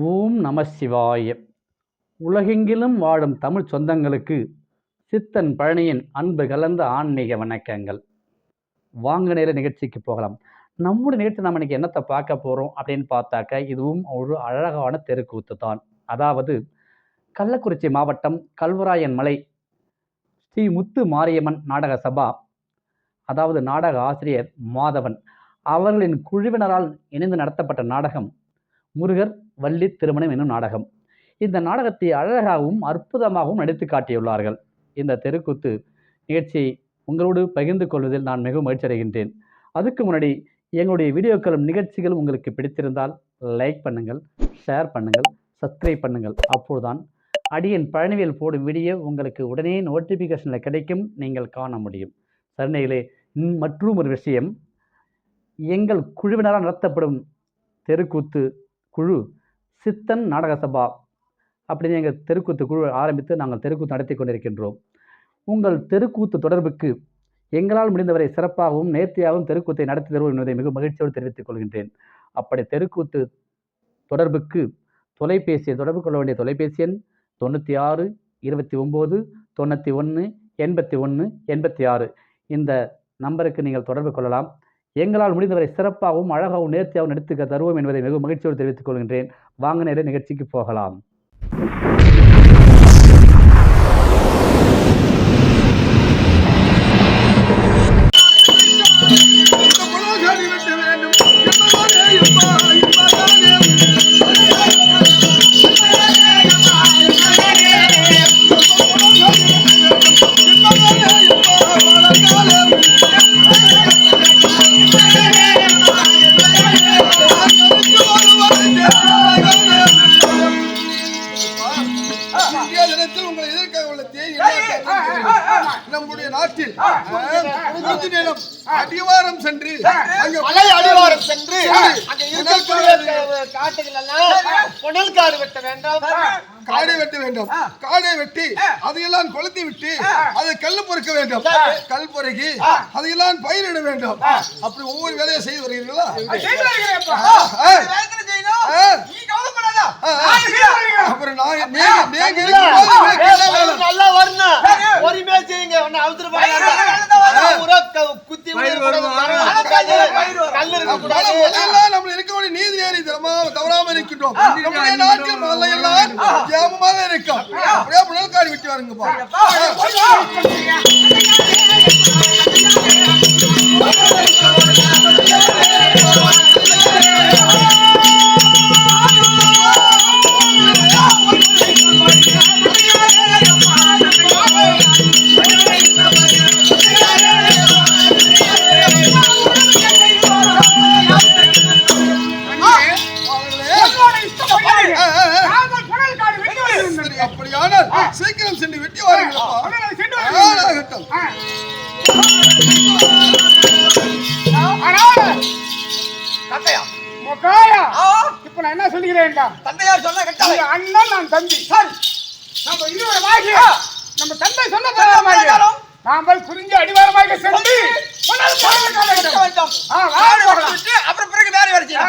ஓம் நம சிவாய. உலகெங்கிலும் வாழும் தமிழ் சொந்தங்களுக்கு சித்தன் பழனியின் அன்பு கலந்த ஆன்மீக வணக்கங்கள். வாங்க நேர நிகழ்ச்சிக்கு போகலாம். நம்முடைய நிகழ்ச்சி நம்ம இன்னைக்கு என்னத்தை பார்க்க போகிறோம் அப்படின்னு பார்த்தாக்க, இதுவும் ஒரு அழகான தெருக்கூத்து தான். அதாவது கள்ளக்குறிச்சி மாவட்டம் கல்வராயன் மலை ஸ்ரீ முத்து மாரியம்மன் நாடக சபா, அதாவது நாடக ஆசிரியர் மாதவன் அவர்களின் குழுவினரால் இணைந்து நடத்தப்பட்ட நாடகம் முருகர் வள்ளி திருமணம் என்னும் நாடகம். இந்த நாடகத்தை அழகாகவும் அற்புதமாகவும் நடித்து காட்டியுள்ளார்கள். இந்த தெருக்கூத்து நிகழ்ச்சியை உங்களோடு பகிர்ந்து கொள்வதில் நான் மிகவும் மகிழ்ச்சி அடைகின்றேன். அதுக்கு முன்னாடி எங்களுடைய வீடியோக்களும் நிகழ்ச்சிகளும் உங்களுக்கு பிடித்திருந்தால் லைக் பண்ணுங்கள், ஷேர் பண்ணுங்கள், சப்ஸ்கிரைப் பண்ணுங்கள். அப்போதுதான் அடியன் பழனிவேல் போடும் வீடியோ உங்களுக்கு உடனே நோட்டிஃபிகேஷனில் கிடைக்கும், நீங்கள் காண முடியும். சரணைகளே, மற்றும் ஒரு விஷயம், எங்கள் குழுவினரால் நடத்தப்படும் தெருக்கூத்து குழு சித்தன் நாடக சபா அப்படின்னு எங்கள் தெருக்கூத்து குழு ஆரம்பித்து நாங்கள் தெருக்கூத்து நடத்தி கொண்டிருக்கின்றோம். உங்கள் தெருக்கூத்து தொடர்புக்கு எங்களால் முடிந்தவரை சிறப்பாகவும் நேர்த்தியாகவும் தெருக்கூத்தை நடத்தி தருவோம் என்பதை மிக மகிழ்ச்சியோடு தெரிவித்துக் கொள்கின்றேன். அப்படி தெருக்கூத்து தொடர்புக்கு தொலைபேசியை தொடர்பு கொள்ள வேண்டிய தொலைபேசி எண் 96 29 91 81 86. இந்த நம்பருக்கு நீங்கள் தொடர்பு கொள்ளலாம். எங்களால் முடிந்தவரை சிறப்பாகவும் அழகாகவும் நேர்த்தியாகவும் நடித்து தருவோம் என்பதை மிக மகிழ்ச்சியோடு தெரிவித்துக் கொள்கின்றேன். வாங்க நேர நிகழ்ச்சிக்கு போகலாம். நம்முடைய நாட்டில் அடிவாரம் சென்று மலை அடிவாரம் சென்று காடுகள் வெட்ட வேண்டாம், காடை வெட்ட வேண்டும். காடை வெட்டி அதையெல்லாம் கொளுத்தி விட்டு அதை கல் பொறுக்க வேண்டும். கல் பொறுக்கி அதையெல்லாம் பயிரிட வேண்டும். அப்படி ஒவ்வொரு வேலையை செய்து வருகிறீர்களா? அப்புறம் நல்லா வரணும், பொறுமையா செய்யுங்க. நம்ம இருக்கக்கூடிய நீதி நேரி தவறாம இருக்கின்றோம். நம்முடைய நாட்டில் மலையெல்லாம் ஜாமமாக இருக்கும். அப்படியே புனல்காடி விட்டு வருங்கப்பா. அப்படியானால் சீக்கிரம் சென்று வெட்டி வாருங்களா. இப்ப நான் என்ன சொல்லுகிறேன், தந்தையார் சொன்ன அண்ணன் நான் தம்பி. நம்ம இருவருமாகிய நம்ம தந்தை சொன்ன நாமல் புரிஞ்சு அடிவாரமாக சென்று அப்புறம் பிறகு வேற வரைக்கும்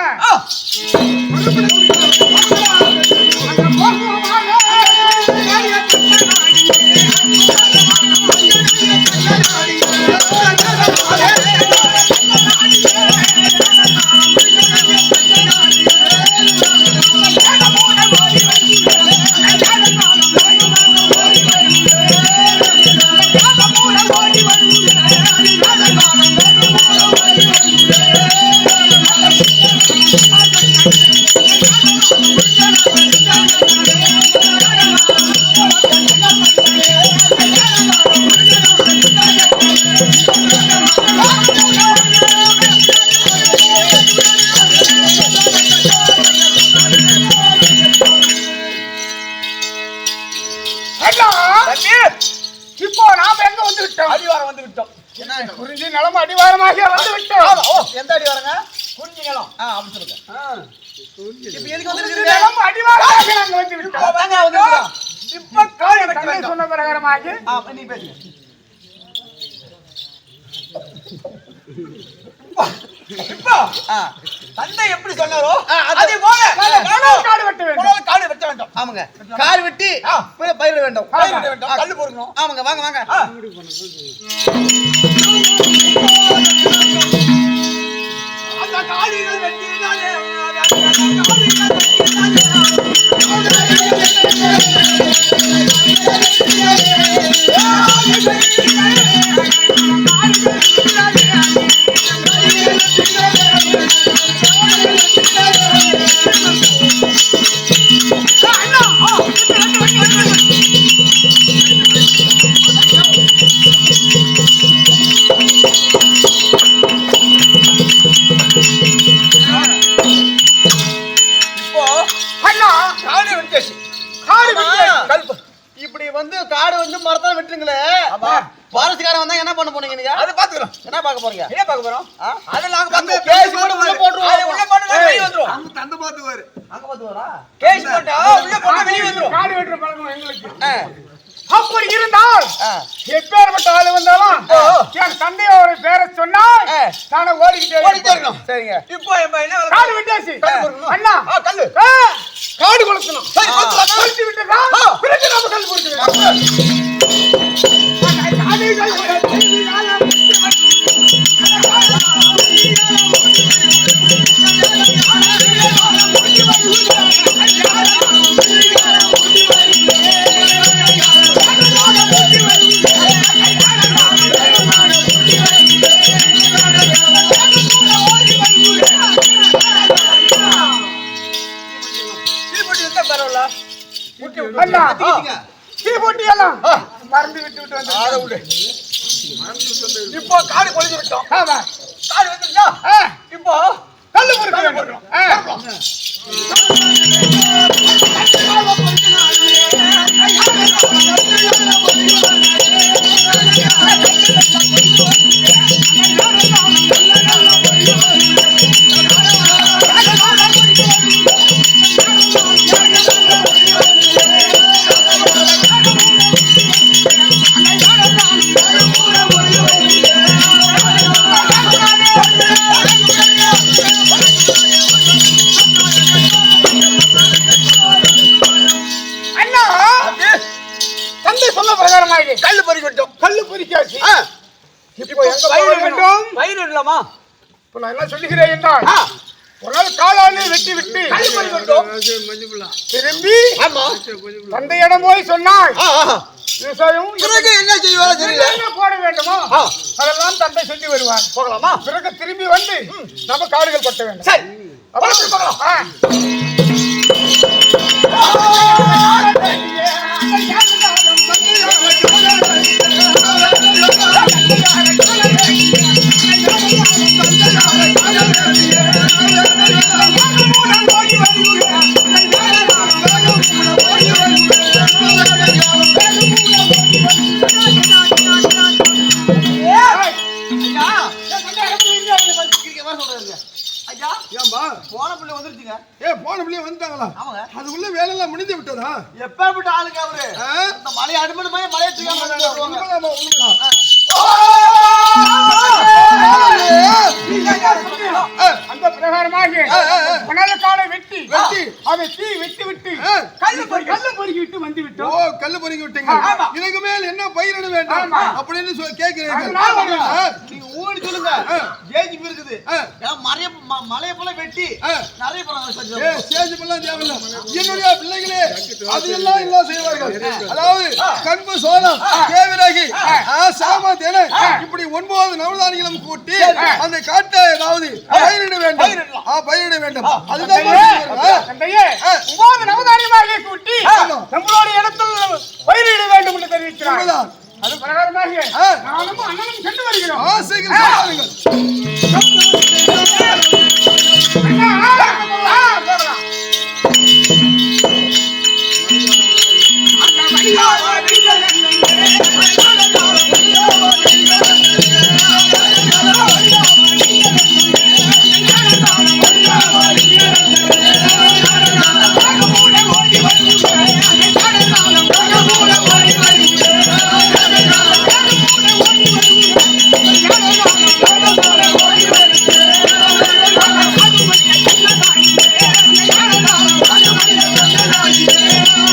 இப்போ நாம எங்க வந்து விட்டோம்? அடிவாரம் வந்து விட்டோம். குறிஞ்சி நிலம் அடிவாரமாக வந்து விட்டோம். எந்த அடிவாரங்க? குறிஞ்சி நிலம். அப்படி சொல்லுங்க. இப்போ எதுக்கு வந்து நிலம் அடிவாரமாக நாங்க வந்து விட்டோம். வாங்க வந்துறோம். இப்ப கால் எனக்கு தந்தை சொன்ன பிரகாரமாக நீ பேசுங்க. இப்போ தந்தை எப்படி சொன்னாரோ அதே போல காடு வெட்ட வேண்டும். ஆமாங்க. காடு வெட்டி பயிரிட வேண்டும். கல்லு பொறுக்கணும். ஆமாங்க. வாங்க வாங்க. அந்த காடிகள் வெட்டினாலே இப்படி வந்து காடு வந்து மரத்தால வெட்டுங்களே. பாரஸ்காரன் வந்தா என்ன பண்ண போறீங்க நீங்க? அத பாத்துறோம். என்ன பார்க்க போறீங்க? என்ன பார்க்க போறோம்? அத நாங்க அந்த கேஸ் போட்டு உள்ள போடுறோம். உள்ள போடுனா வெளிய வந்துரும். அங்க தந்த பாத்துவாரு. அங்க பாத்துவாரா? கேஸ் போட்டா உள்ள போட்டா வெளிய வந்துரும். காடு வெட்டுற பழக்கம் எங்களுக்கு. அப்படி இருந்தால் எப்பேற்பட்ட ஆளு வந்தாலும் என் தந்தையோட பேரை சொன்னா நானே ஓடிக்கிட்டே இருக்கணும். சரிங்க. இப்போ என்ன காடு வெட்டாச்சு. அண்ணா கல்லு காடு கொளுத்தணும். சரி கொளுத்தி விட்டுறா. பிறகு நம்ம கல் போடுறோம். மறந்து விட்டு வந்து இப்போ காடு கொளுத்தி விட்டோம். காடு வந்துருச்சா? இப்போ கல்லு பொறுக்க வேண்டும். கல்லு பறிக்கட்டும். கல்லு பறிக்காச்சு. இப்போ எங்க பயிர் வேண்டும்? பயிர் இடலாமா? இப்போ நான் என்ன சொல்லுகிறேன் என்றால் ஒரு நாள் காலாலே வெட்டி விட்டு கல்லு பறிக்கட்டும். திரும்பி தந்தையிடம் போய் சொன்னாய் விவசாயம் பிறகு என்ன செய்வாரோ தெரியல. என்ன போட வேண்டுமோ அதெல்லாம் தந்தை சொல்லி வருவார். போகலாமா? பிறகு திரும்பி வந்து நம்ம காடுகள் கொட்ட வேண்டும். சரி போகலாம். போன பிள்ளை வந்துருச்சுங்க. போன பிள்ளை வந்துட்டாங்களா? அதுக்குள்ள வேலை எல்லாம் முடிஞ்சு விட்டதா? எப்பேற்பட்ட ஆளுங்க அவரு? இந்த மலையை அடுமணி மலையை அந்த பிரகாரமாக மணலக்காடை வெட்டி அதை தீ வெட்டி விட்டு கல்லு பொறுக்கி விட்டு வந்து விட்டோம். ஓ, கல்லு பொறுக்கி விட்டீங்க. இதுக்கு மேல் என்ன பயிரிட வேண்டும் அப்படின்னு கேக்குறீங்க. நீங்க ஊடி சொல்லுங்க. ஜேஜிபி இருக்குது. மலையை போல வெட்டி நிறைய என்னுடைய பிள்ளைகளே அதையெல்லாம் எல்லாம் செய்வார்கள். அதாவது கண்பு சோளம் கேவிராகி சாமா தேனை இப்படி 9 நவதானிகளும் கூட்டி அந்த காட்டை ஏதாவது பயிரிட வேண்டும். அதுதான் 9 நவதானியமாக கூட்டி நம்மளுடைய இடத்தில் பயிரிட வேண்டும் என்று தெரிவிக்கிறார். அது பிரகாரமாக நானும் அண்ணனும் சென்று வருகிறோம். ஆசைகள் Yeah.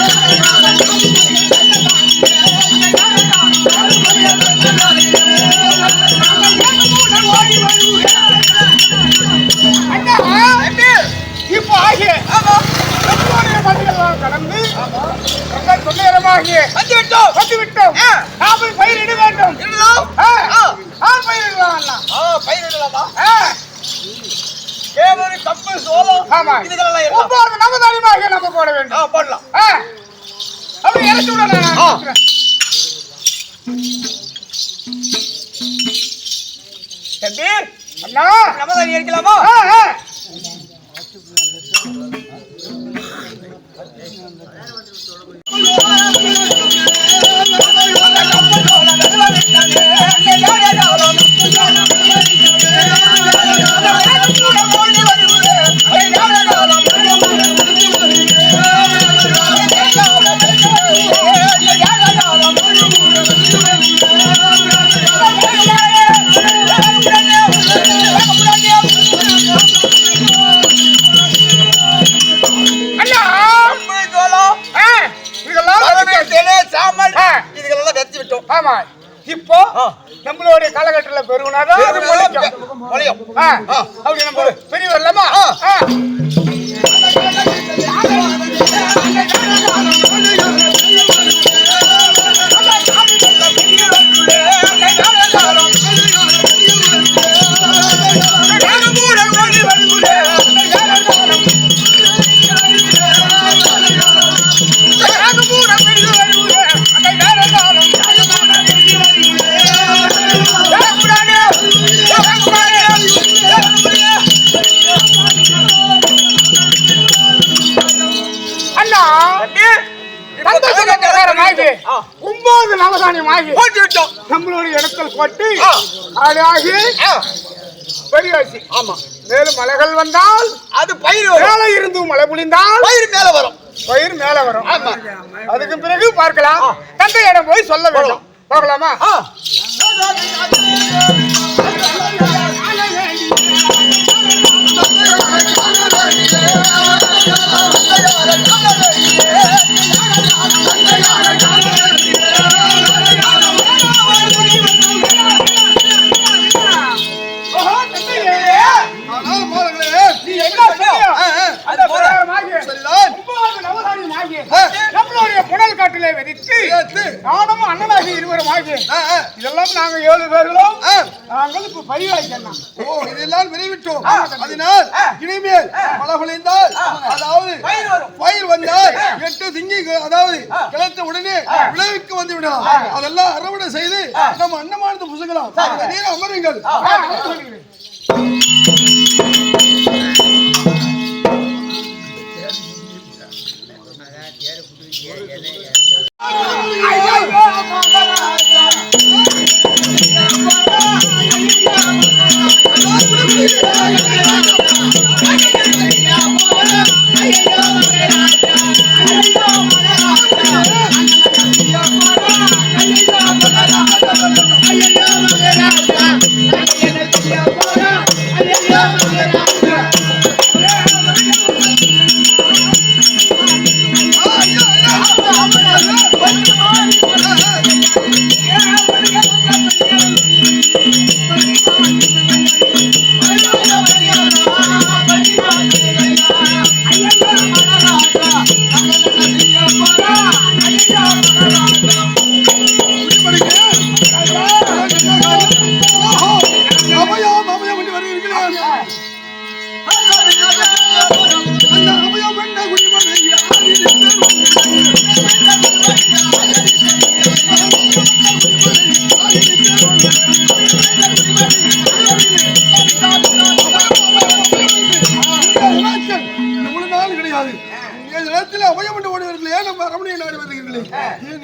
ஆமா. இதுகளெல்லாம் எல்லாம். ஒவ்வொரு நவதானியமாக நம்ம போட வேண்டும். போடலாம். அப்படி இறக்கி விடலாம். தம்பி, அண்ணா, நவதானியம் இருக்கலாமா? இதுகளெல்லாம் வெச்சு விட்டோம். ஆமா. இப்போ நம்மளுடைய காலகட்டத்தில் பெருகுனாதான் அது மொழியும். அப்படி நம்ம பெரிய வரலாமா? ஒன்பது நவதானியமாகி போட்டு விட்டோம். நம்மளுடைய இடத்தில் போட்டு ஆடாகி பெரியாசி. ஆமா. மேலும் மலைகள் வந்தால் அது பயிர் மேல இருந்து மழை பொழிந்தால் பயிர் மேல வரும். பயிர் மேல வரும். ஆமா. அதுக்கு பிறகு பார்க்கலாம். தந்தையிடம் போய் சொல்ல வேண்டும். போகலாமா? நம்மளுடைய புனல் காட்டிலே வெடித்து நானும் அண்ணனாகி இருவரும் ஆகி இதெல்லாம் நாங்க 7 பேர்களும் நாங்கள் இப்ப பதிவாய்க்கலாம். ஓ, இதெல்லாம் விரைவிட்டோம். அதனால் இனிமேல் மழை பொழிந்தால், அதாவது பயிர் வந்தால் 8 திங்கி, அதாவது கிளத்த உடனே விளைவிக்கு வந்து விடலாம். அதெல்லாம் அறுவடை செய்து நம்ம அன்னமானது புசுக்கலாம். நீர் அமருங்கள்.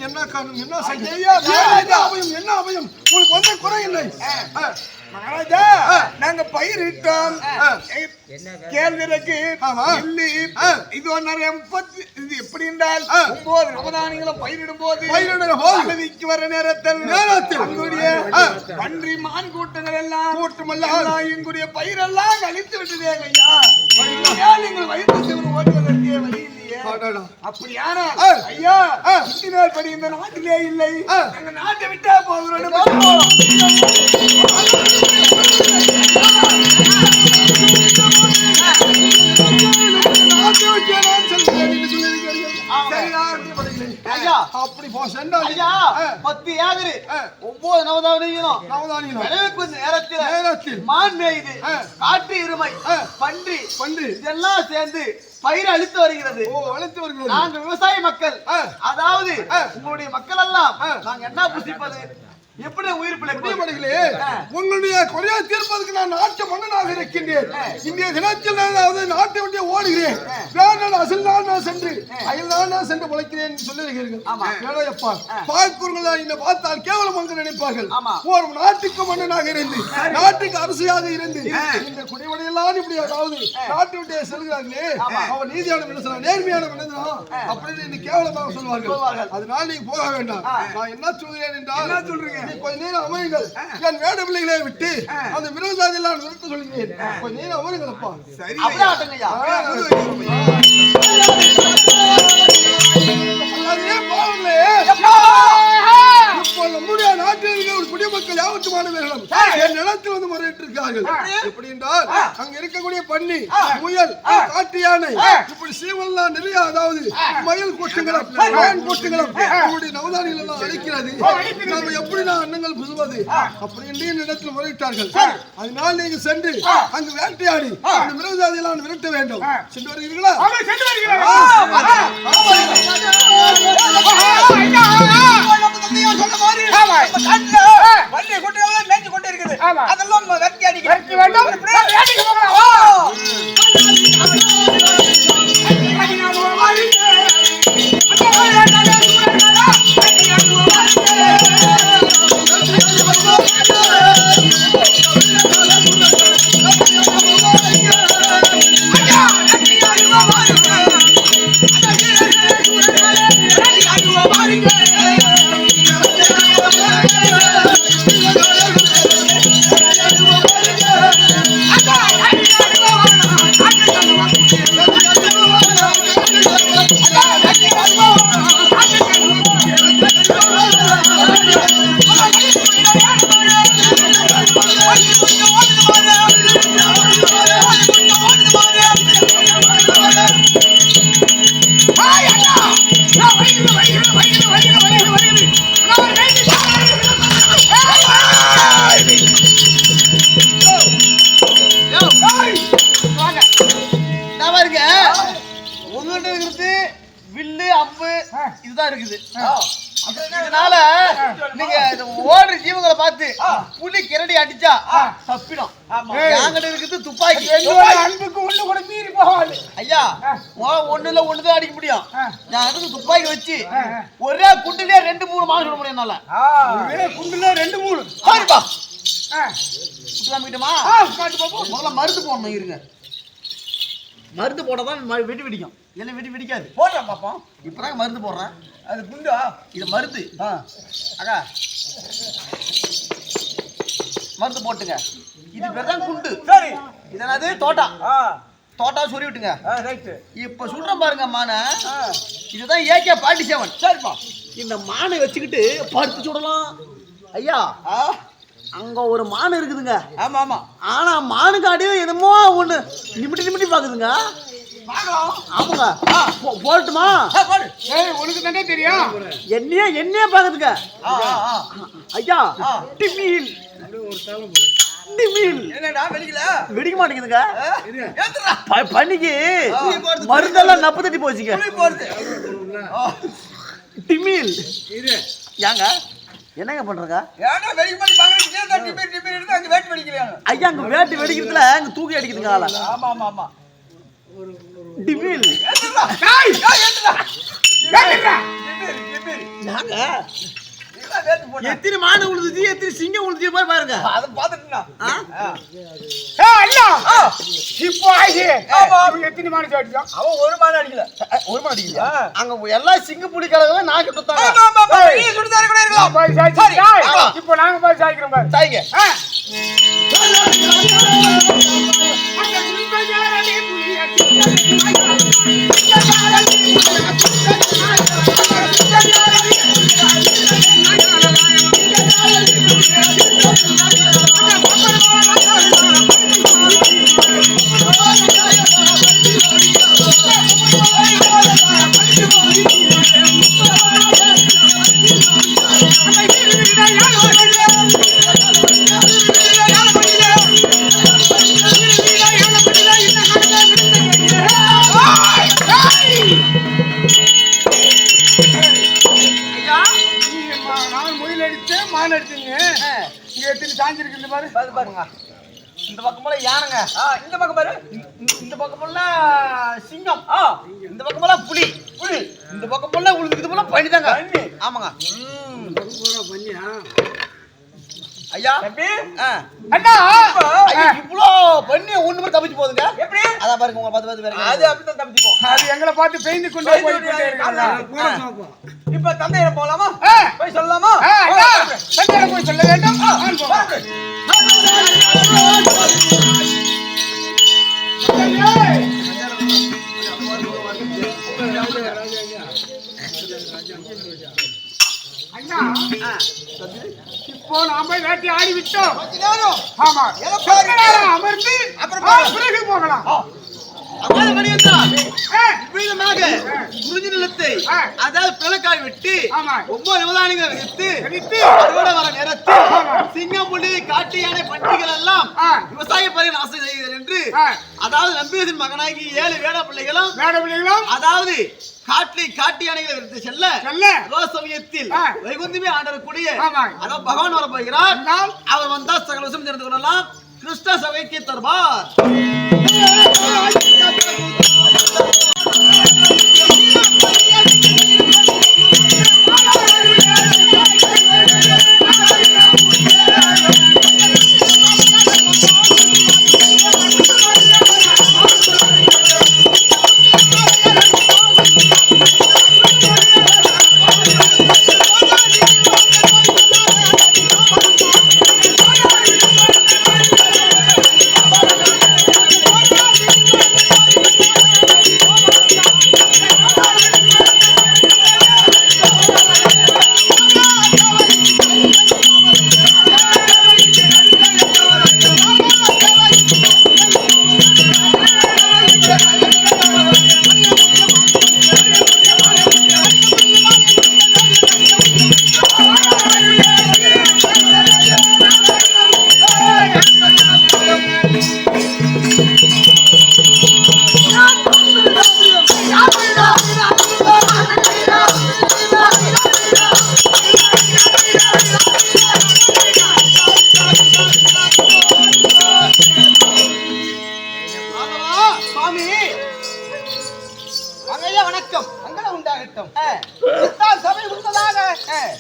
என்ன காரணம்? என்ன என்ன அபயம்? உங்களுக்கு வந்த குறை இல்லை மகாராஜா. நாங்க பயிரிட்டோம். கேழ்விறகு, நெல்லு, இது 30 இது எப்படி என்றால் 9 நவதானியங்களும் பயிரிடும் போது பதவிக்கு வர நேரத்தில் எங்களுடைய பன்றி மான் கூட்டங்கள் எல்லாம் எங்களுடைய பயிரெல்லாம் கழித்து விட்டதே ஐயா. நீங்கள் வயிற்று சிவன் ஓட்டுவதற்கே வழி இல்லையே. அப்படியான ஐயா, நாள் படி இந்த நாட்டிலே இல்லை. எங்க நாட்டை விட்டா போகிறோம். சரிதான். ஐயா அப்படி போ சென்றால் ஐயா 10 ஏக்கர் 9 நவதானியம் நவதானியம் விளைவிப்பு நேரத்தில் நேரத்தில் மான் மேய்து காட்டு எருமை பன்றி இதெல்லாம் சேர்ந்து பயிர் அழித்து வருகிறது. அழித்து வருகிறது. நாங்கள் விவசாய மக்கள், அதாவது உங்களுடைய மக்கள் எல்லாம் நாங்க என்ன புசிப்பது, எப்படி உயிர் பிழைப்பீர்களே? உங்களுடைய குறையை தீர்ப்பதற்கு நான் நாட்டு மன்னனாக இருக்கின்றேன். இந்திய தினத்தில் நாட்டை விட்டு ஓடுகிறேன். அசல் சென்று அயல் சென்று உழைக்கிறேன் சொல்லுகிறீர்கள். பார்க்கிறவர்கள் என்னை பார்த்தால் கேவலம் என்று நினைப்பார்கள். ஒரு நாட்டுக்கு மன்னனாக இருந்து நாட்டுக்கு அரசியாக இருந்து இந்த குடிவடையெல்லாம் இப்படி அதாவது நாட்டு விட்டு செல்கிறார்களே, அவன் நீதியான மனுஷனா நேர்மையான மனிதனா அப்படின்னு இன்னைக்கு கேவலமாக சொல்வார்கள். அதனால நீங்க போக வேண்டாம். நான் என்ன சொல்கிறேன் என்றால், என்ன சொல்றீங்க? கொஞ்ச நேரம் அமருங்கள். என் வேட பிள்ளைகளை விட்டு அந்த விரோதாதி எல்லாம் நிறுத்த சொல்கிறேன். கொஞ்ச நேரம் அமருங்கள் அப்பா. சரி ஆட்டங்கய்யா. இப்போ நம்முடைய நாட்டில் இருக்க ஒரு குடிமக்கள் யாவற்றுமானவர்களும் என் நிலத்தில் வந்து முறையிட்டு இருக்கார்கள். எப்படி என்றால், அங்க இருக்கக்கூடிய பன்னி, முயல், காட்டு யானை, இப்படி சீவல்லாம் நிறைய, அதாவது மயில் கூட்டங்களும் மான் கூட்டங்களும் நம்முடைய நவதானிகள் எல்லாம் அழிக்கிறது. நம்ம எப்படி நான் அன்னங்கள் புதுவது அப்படி என்று இடத்தில் முறையிட்டார்கள். அதனால நீங்க சென்று அங்கு வேட்டையாடி அந்த மிருகஜாதி எல்லாம் விரட்ட வேண்டும். சென்று வருகிறீர்களா? வில்லு அம்பு இதுதான் இருக்குது. அதனால நீங்க ஓடுற ஜீவங்களை பார்த்து புலி கிரடி அடிச்சா தப்பிடும். என்கிட்ட இருக்குது துப்பாக்கி. அன்புக்கு ஒண்ணு கூட மீறி போகாது ஐயா. ஒண்ணுல ஒண்ணுதான் அடிக்க முடியும். நான் அதுக்கு துப்பாக்கி வச்சு ஒரே குண்டுலயே 2-3 மாசம் விட முடியும் என்னால. ஒரே குண்டுல 2-3 பாருப்பா. குட்டுலாமிட்டமா முதல்ல மருந்து போடணும். இருங்க, மருந்து போட்டதான் வெடி வெடிக்கும். என்ன வெடி வெடிக்காது. போடுறேன் பாப்போம். இப்பதான் மருந்து போடுறேன். அது குண்டா, இது மருந்து. அக்கா மருந்து போட்டுங்க. இது பேர் தான் குண்டு. சரி, இதனாது தோட்டா சொல்லி விட்டுங்க. இப்ப சொல்றேன் பாருங்க மானை. இதுதான் AK-47. சரிப்பா. இந்த மானை வச்சுக்கிட்டு பருத்து சுடலாம் ஐயா. அங்க ஒரு மான் இருக்குதுங்க. ஆமா ஆமா. ஆனா மானுக்கு அடியில என்னமோ ஒண்ணு நிமிட்டி பாக்குதுங்க. ஆமாங்க, போட்டுமா? உனக்கு தானே தெரியும். என்னையே பாக்குதுங்க ஐயா. டிமில் வெடிக்க மாட்டேங்குதுங்க. பண்ணிக்கு மருந்தெல்லாம் நப்பு தட்டி போச்சுங்க. டிமில் ஏங்க என்னங்க பண்றங்க? ஐயா அங்க வேட்டு வெடிக்கிறதுல அங்க தூக்கி அடிக்குதுங்க ஆள. ஆமா ஆமா ஆமா. டிமில் எத்தனை மாடு உழுதுச்சு, எத்தனை சிங்கம் உழுதுச்சு போய் பாருங்க. அதை பார்த்துட்டுனா இப்போ எத்தனை மாடு அடிச்சான்? அவன் ஒரு மாடு அடிக்கல. ஒரு மாடு அடிக்கல. அங்க எல்லா சிங்க புலிக்காரங்க நாக்கு கொடுத்தாங்க. இப்போ நாங்க போய் சாய்க்கிறோம் பாரு. சாய்ங்க. எத்தனை சாஞ்சிருக்கு இந்த பாரு. பாருங்க. இந்த பக்கம் போல யானைங்க. இந்த பக்கம் பாரு. இந்த பக்கம் போல சிங்கம். இந்த பக்கம் போல புலி. இந்த பக்கம் போல உங்களுக்கு இது போல பண்ணி தாங்க. ஆமாங்க. ஐயா தம்பி. அண்ணா இவ்ளோ பண்ணி ஒண்ணு மட்டும் தப்பிச்சு போகுதுங்க. எப்படி? அத பாருங்க உங்க பார்த்து வேற. அது அப்படி தான் தப்பிச்சு போகும். அது எங்களை பார்த்து பெயிண்ட் கொண்டு போயிட்டே இருக்காங்க. இப்ப தந்தையில போலாமா? போய் சொல்லலாமா? தந்தையில போய் சொல்ல வேண்டும். அண்ணா இப்போ நாம வேட்டி ஆடி விட்டோம். ஆமா அமர்ந்து அப்புறமா பிறகு போகலாம். அதாவது குறிஞ்சி நிலத்தை அதாவது பிளக்காய் வெட்டி 9 விவசாயிகளை விதித்து அதோட வர நேரத்தில் சிங்கம் புலி காட்டு யானை பண்டிகள் எல்லாம் விவசாய பயிரை நாசம் செய்கிறது என்று அதாவது நம்பியதன் மகனாகி 7 வேட பிள்ளைகளும் அதாவது காட்டு யானைகளை விடுத்து செல்ல சமயத்தில் வைகுந்தமே ஆண்டக்கூடிய அதாவது பகவான் வர போகிறார். அவர் வந்தா சகல விஷயம் தெரிந்து கொள்ளலாம். கிருஷ்ண சபைக்கு தருவார்.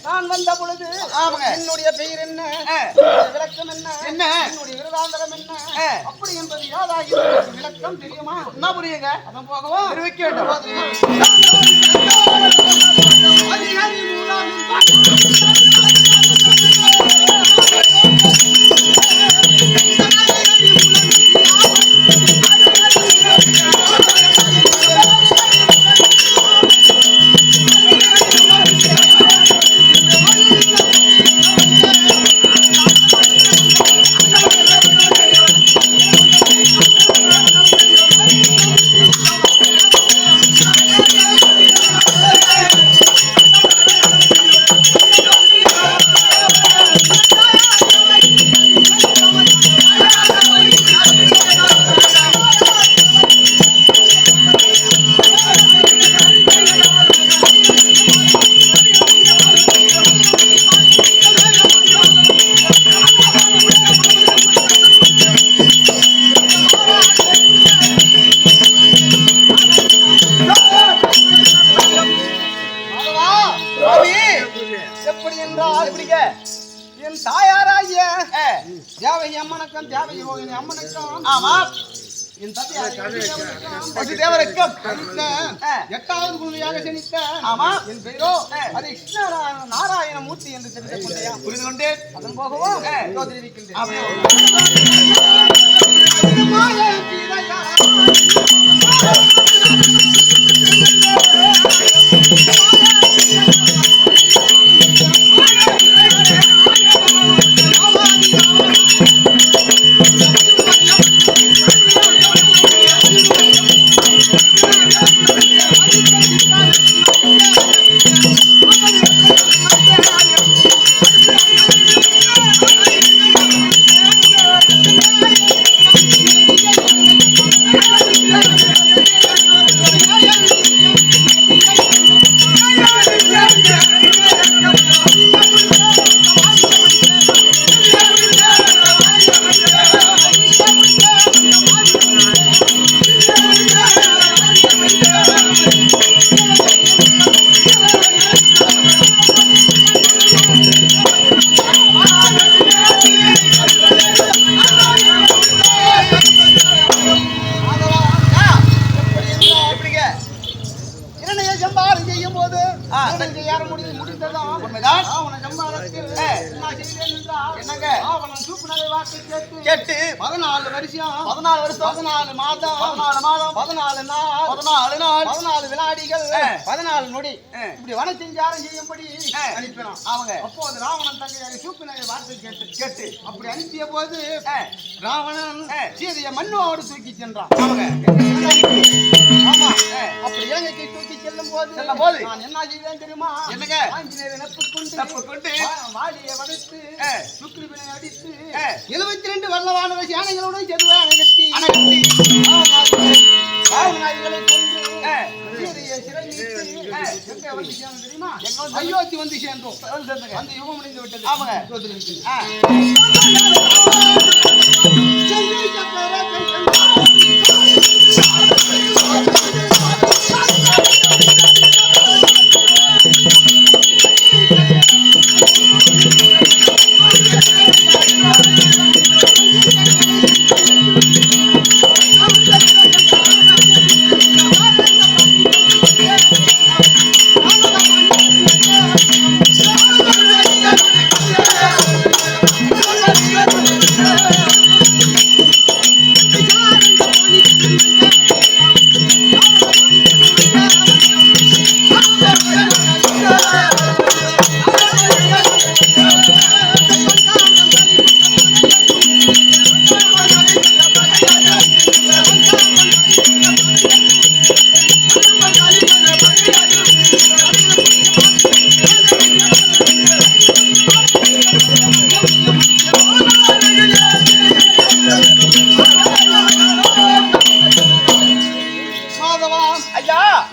நான் வந்த பொழுது என்னுடைய பெயர் என்ன, விளக்கம் என்ன, என்னுடைய விருதாந்தரம் என்ன, அப்படி என்பது யாதாகி விளக்கம் தெரியுமா? என்ன புரியுங்க? அதன் போகவும் தெரிவிக்க வேண்டும். எப்படி என்றால் என் தாயாராகிய தேவகி அம்மனுக்கும் தேவகி யோகினி அம்மனுக்கும் ஆமா என் தேவருக்கும் 8வது குழுவையாக ஜனித்த ஆமா என் பெயரோ அது நாராயண மூர்த்தி என்று தெரிந்து கொண்டேயா? புரிந்து கொண்டேன். அதன் போகவும் தெரிவிக்கின்றேன். போது யார முடிந்ததும் உண்மைதான். ராவணன் சம்பாதத்தில் என்ன செய்தேன் என்றால் என்னங்க ராவணன் சூப்பனரை வார்த்தை கேட்டு 14 வருஷம் 14 வருஷம் 14 மாதம் 14 மாதம் 14 நாள் 14 நாள் 14 வினாடிகள் 14 நொடி இப்படி வனச்சஞ்சாரம் செய்யும்படி அனுப்பினான். ஆமாங்க. அப்போது ராவணன் தங்கையாக சூப்பினரை வார்த்தை கேட்டு அப்படி அனுப்பிய போது ராவணன் சீதையை மண்ணோடு தூக்கி சென்றான். ஆமா அப்படி இலங்கைக்கு தூக்கி செல்லும் போது நான் என்ன செய்வேன் தெரியுமா? என்னங்க? ஆஞ்சநேயரை நெப்பு கொண்டு வாலியை வதைத்து சுக்ரீவனை அடித்து 72 வல்லவான சேனைகளோடு செதுவை அணைகட்டி ராவணாதிகளை கொண்டு சீதையை சிறை நீட்டி எங்க வந்து சேர்ந்தோம் தெரியுமா? அயோத்தி வந்து சேர்ந்தோம். அந்த யுகம் முடிந்து விட்டது. ஆமாங்க.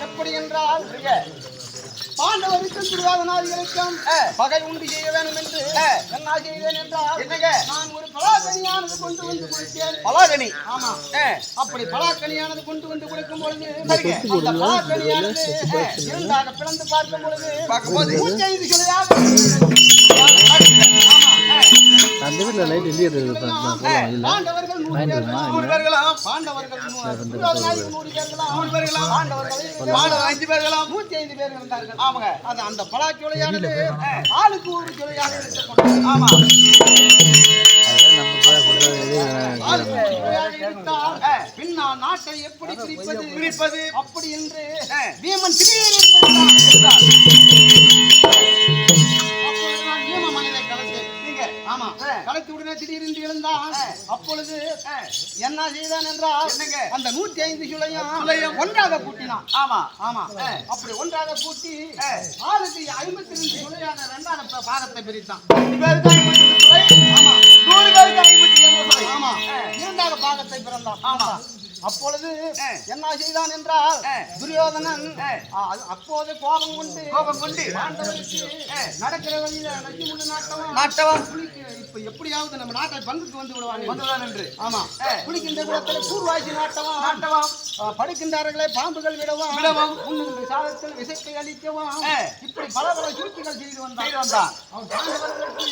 எப்படி என்றால் பாண்டவருக்கும் துரியோதனாதிகளுக்கும் பகை உண்டு செய்ய வேண்டும் என்று என்ன செய்தேன் என்றால் என்னங்க? நான் ஒரு பலாக்கனியானது கொண்டு வந்து கொடுத்தேன். பலாகனி. ஆமா. அப்படி பலாக்கனியானது கொண்டு வந்து கொடுக்கும் பொழுது அந்த பலாக்கனியானது இரண்டாக பிளந்து பார்க்கும்போது 105 கிளையாக பாண்டவர்கள் 100 பேர்களாம். பாண்டவர்கள் 100 பேர்களாம். பாண்டவர்கள் 5 பேர்களாம். 105 பேர் இருந்தார்கள். ஆமாங்க. அது அந்த பலாக்கிளையானது ஆளுக்கு ஒரு கிளையாக எடுத்துக்கொண்டது. ஆமா. ஆளுக்கு ஒரு கிளையாக எடுத்தால் பின்னால் நாட்டை எப்படி பிரிப்பது அப்படி என்று வீமன் திடீரென்று என்றார். அப்பொழுது நான் வீம மனிதை கலந்தேன். ஆமா கலத்தி உடனே திடீரென்று எழுந்தான். அப்பொழுது என்ன செய்தான் என்றால் அந்த 105 சுளையும் ஒன்றாக கூட்டினான். ஆமா. ஆமா அப்படி ஒன்றாக கூட்டி ஆளுக்கு 52 சுளையான இரண்டான பாகத்தை பிரித்தான். 2 பேருக்கு 52 சுளை. ஆமா 100 பேருக்கு 52 சுளை. ஆமா இரண்டாக பாகத்தை பிறந்தான். ஆமா அப்பொழுது என்ன செய்தான் என்றால் துரியோதனன் அப்போது கோபம் கொண்டு பாண்டவருக்கு நடக்கிற வழியில நச்சிமுண்டு நாட்டவம் இப்ப எப்படியாவது நம்ம நாட்டை பங்குக்கு வந்து விடுவான் என்று. ஆமா குளிக்கின்ற குளத்துல கூர்வாய்ச்சி நாட்டவம் படுக்கின்றார்களே பாம்புகள் விடவும் உண்ணுகின்ற சாதத்தில் விசைத்தை அளிக்கவும் இப்படி பல பல சூழ்ச்சிகள் செய்து வந்தான். அவன் பாண்டவர்களுக்கு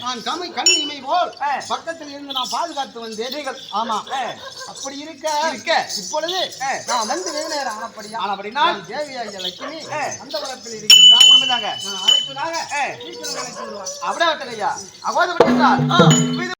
நான் கண் இமை போல் பக்கத்தில் இருந்து நான் பாதுகாத்து வந்தேன். ஆமா அப்படி இருக்க இப்பொழுது நான் வந்து வெகு நேரம் ஆனபடினா தேவியாகிய லட்சுமி அந்த வளத்தில் இருக்கின்றார். உண்மைதாங்க. அழைப்பதாக அப்படியே விட்டலையா அவ்வாறு